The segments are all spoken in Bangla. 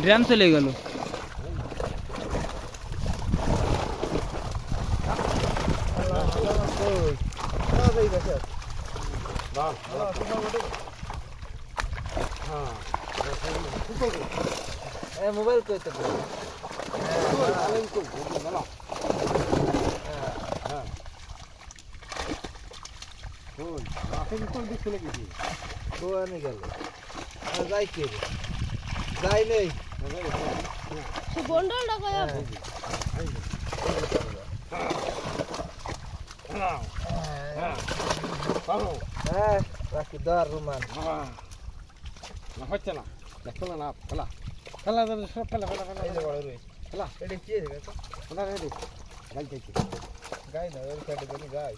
ড্রাম চলে গেল। মোবাইল করতে গেল যাই কে যাই নেই বন্ডলটা কয়া হ্যাঁ রাখি দর রুমান হচ্ছে না দেখো না খেলা খেলা সব খেলা খেলা খেলা এই যে বড় রুই খেলা এটা কি আছে কাকা খেলা রেডি গাই যাইছে গাই না ওর সাইডে দেনি গাই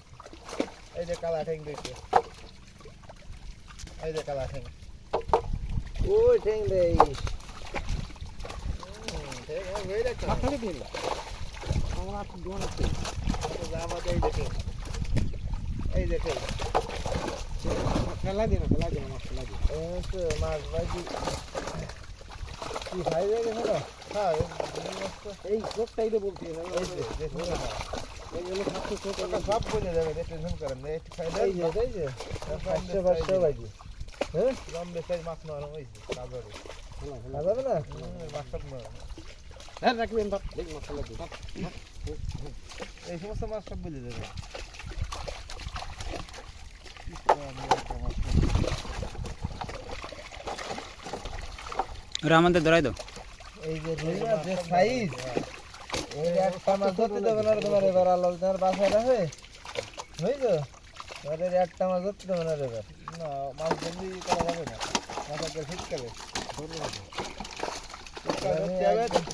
এই যে কালা ঠ্যাং দেখতে এই যে কালা ঠ্যাং ওই ঠ্যাং দেইস ঠ্যাং হয়ে দেখো মাথায় দিন আমরা দোন আছে জামা দেই দেখে এই দেখে খেলা দিন মাছ খেলা দিন মাছ ভাজি কি খাই যায় না হ্যাঁ এই লোকটাইতে বলছি এই যে দেখো না এইগুলো খাচ্ছে ছোট ওটা সব বলে যাবে টেনশন করেন না একটু খাই দেন এই যে 500 ভাজি হ্যাঁ লম্বে সাইজ মাছ নরম হইছে কাজরে যাবে না মাছ সব নরম হ্যাঁ রাখবেন বাপ দেখ মশলা দিন এই সমস্ত মাছ সব বলে যাবে ওরা আমাদের ধরাই দাও। এই যে রুইয়া যে সাইজ এই একটা মাছ ধরতে দেবে না তোমার এবার আলো তোমার বাসায় রাখে হইছো এবার একটা মাছ ধরতে দেবে না এবার না মাছ জলদি করা যাবে না মাথাকে শীতকালে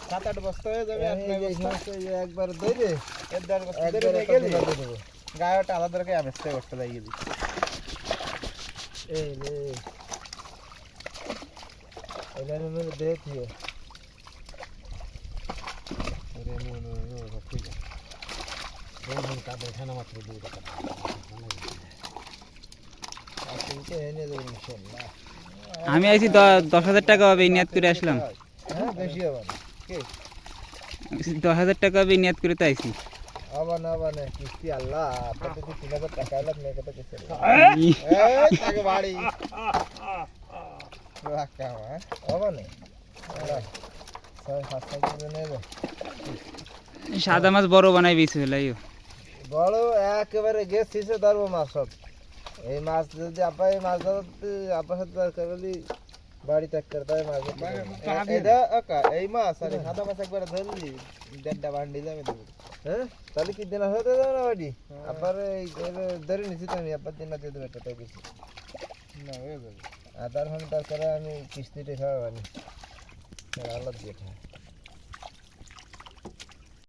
সাত আট বস্তা হয়ে যাবে একবার ধরে গায়েটা আলাদা রেখে আমি স্প্রে করতে লাগিয়ে দিই এই রে এটা মেরে দেখি আরে নো ঠিক আছে কোন কাছে খানা মাত্র 2 টাকা আপনি এনে দেবেন ইনশাআল্লাহ আমি আইছি 10,000 টাকা হবে নিয়ত করে আসলাম। হ্যাঁ বেশি হবে কে 10,000 টাকা হবে নিয়ত করে তো আইছি। আবার না কিস্তি আল্লাহ আপনাকে তো 3000 টাকা আইলাম না কত কিছু ই, এই টাকা বাড়ি রাখা আবার না স্যার ফাস্ট করে নেবে সাদা মাছ বড় বানাই বেশি হলাইও। বড় একেবারে গ্যাস শেষে ধরবো মাছ সব এই মাছ যদি আপা এই মাছ ধরতে আপনার সাথে দরকার হলে বাড়ি ত্যাগ করতে হয় মাছ এই মাছ আর সাদা মাছ একবার ধরলি 1.5 বান্ডিল আমি দেবো হ্যাঁ তাহলে কি দিন হতে যাবে না বাড়ি আবার এই ধরে নিছি তো আমি আবার দিন দিয়ে দেবো একটা কিছু না হয়ে যাবে আধার ঘন্টার করে আমি কিস্তিতে খাওয়াবানি আলাদা দিয়ে